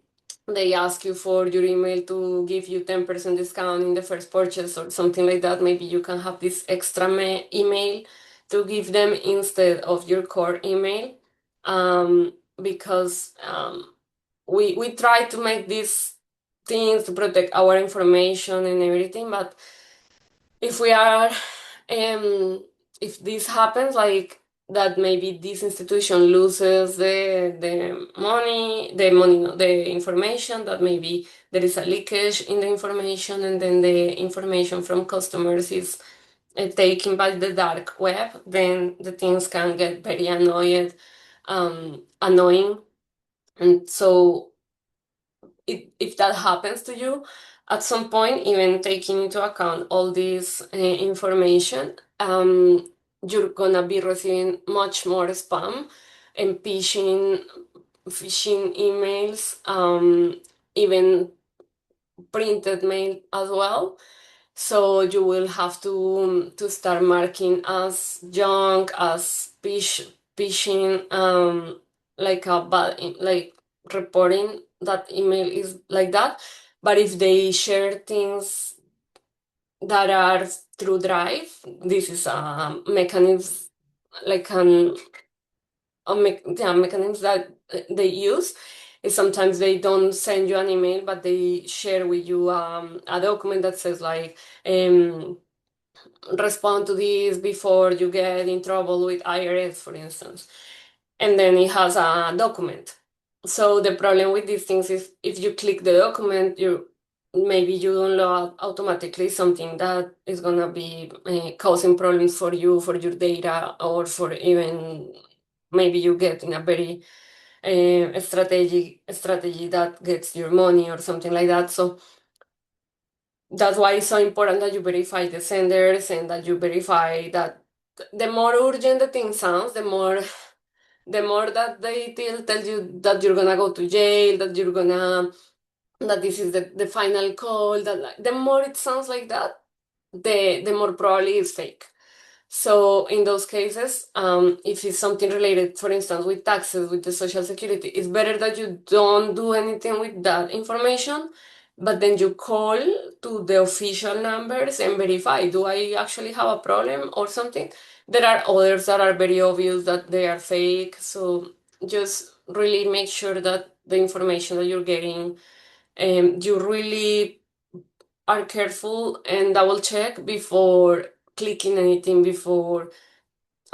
they ask you for your email to give you 10% discount in the first purchase or something like that, maybe you can have this extra email to give them instead of your core email. Because we try to make these things to protect our information and everything, but if we are if this happens, like that, maybe this institution loses the money, no, the information, that maybe there is a leakage in the information, and then the information from customers is taken by the dark web, then the things can get very annoying. And so if that happens to you at some point, even taking into account all this information, you're gonna be receiving much more spam and phishing emails, even printed mail as well. So you will have to start marking as junk, as phishing, like a bad, like reporting that email is like that. But if they share things that are through Drive, this is a mechanism, like yeah, mechanisms that they use. Is sometimes they don't send you an email, but they share with you a document that says like, respond to this before you get in trouble with IRS, for instance. And then it has a document. So the problem with these things is if you click the document, maybe you download automatically something that is gonna be causing problems for you, for your data, or for even maybe you get in a very strategy that gets your money or something like that. So that's why it's so important that you verify the senders and that you verify that the more urgent the thing sounds, the more that they tell you that you're gonna go to jail, that this is the final call, that like, the more it sounds like that, the more probably it's fake. So in those cases, if it's something related, for instance, with taxes, with the social security, it's better that you don't do anything with that information, but then you call to the official numbers and verify, do I actually have a problem or something? There are others that are very obvious that they are fake. So just really make sure that the information that you're getting, you really are careful and double check before clicking anything, before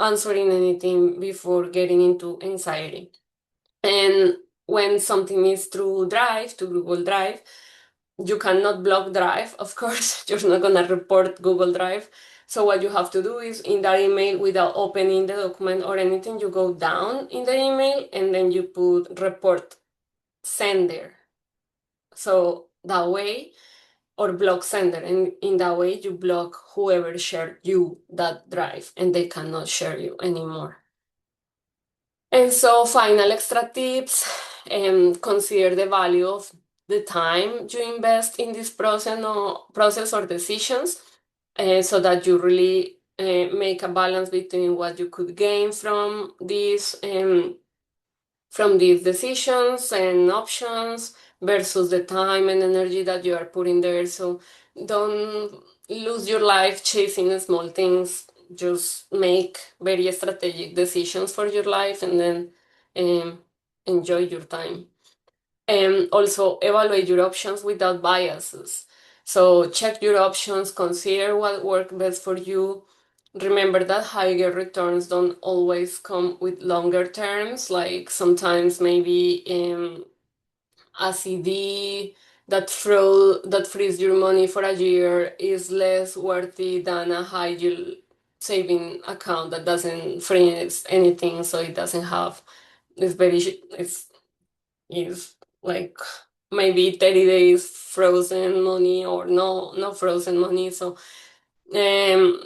answering anything, before getting into anxiety. And when something is through Drive, to Google Drive, you cannot block Drive, of course. You're not gonna report Google Drive. So what you have to do is in that email, without opening the document or anything, you go down in the email and then you put report sender. So that way, or block sender, and in that way you block whoever shared you that drive and they cannot share you anymore. And so final extra tips, consider the value of the time you invest in this process or decisions, so that you really make a balance between what you could gain from these decisions and options versus the time and energy that you are putting there. So don't lose your life chasing small things. Just make very strategic decisions for your life and then um, enjoy your time. And also evaluate your options without biases. So check your options, consider what works best for you. Remember that higher returns don't always come with longer terms, like sometimes maybe a CD that frees your money for a year is less worthy than a high yield saving account that doesn't freeze anything, so it doesn't have it's very it's is like maybe 30 days frozen money or no frozen money. So um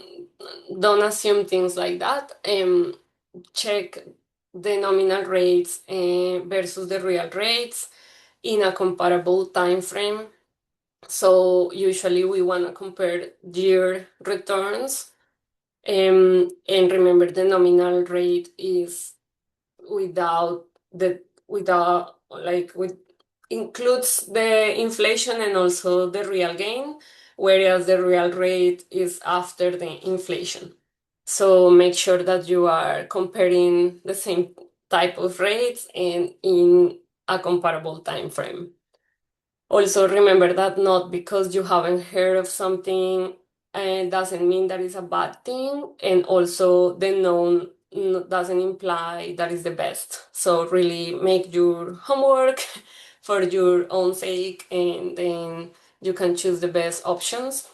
don't assume things like that. Check the nominal rates versus the real rates in a comparable time frame. So usually we want to compare year returns. And remember the nominal rate is without the without like with includes the inflation and also the real gain, whereas the real rate is after the inflation. So make sure that you are comparing the same type of rates and in a comparable time frame. Also, remember that not because you haven't heard of something doesn't mean that it's a bad thing, and also the known doesn't imply that is the best. So really make your homework for your own sake, and then you can choose the best options.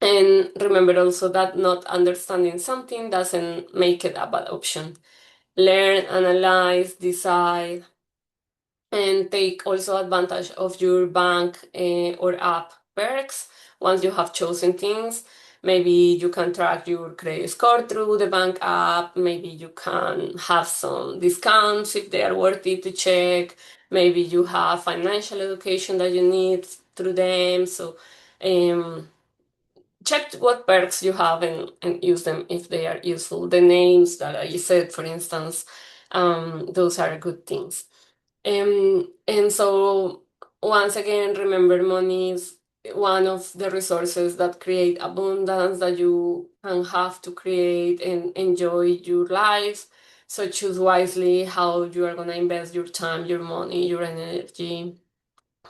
And remember also that not understanding something doesn't make it a bad option. Learn, analyze, decide, and take also advantage of your bank or app perks once you have chosen things. Maybe you can track your credit score through the bank app. Maybe you can have some discounts if they are worthy to check. Maybe you have financial education that you need through them. So um, check what perks you have and use them if they are useful. The names that I said, for instance, those are good things. And so, once again, remember money is one of the resources that create abundance that you can have to create and enjoy your life. So choose wisely how you are going to invest your time, your money, your energy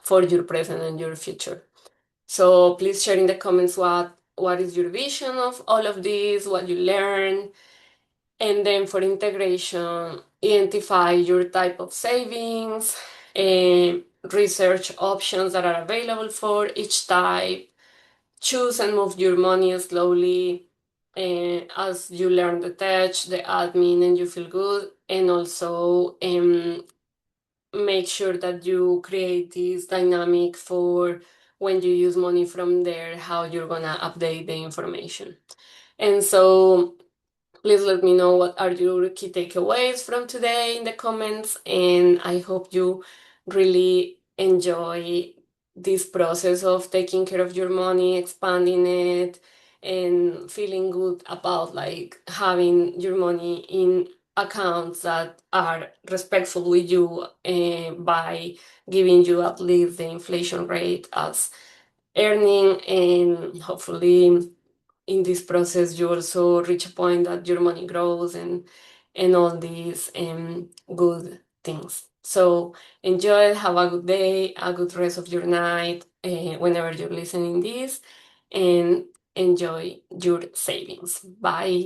for your present and your future. So please share in the comments what is your vision of all of this, what you learn, and then for integration, identify your type of savings, and research options that are available for each type. Choose and move your money slowly as you learn the tech, the admin, and you feel good. And also make sure that you create this dynamic for when you use money from there, how you're gonna update the information. And so please let me know what are your key takeaways from today in the comments, and I hope you really enjoy this process of taking care of your money, expanding it, and feeling good about like having your money in accounts that are respectful with you by giving you at least the inflation rate as earning, and hopefully in this process you also reach a point that your money grows and all these good things. So enjoy, have a good day, a good rest of your night whenever you're listening this, and enjoy your savings. Bye.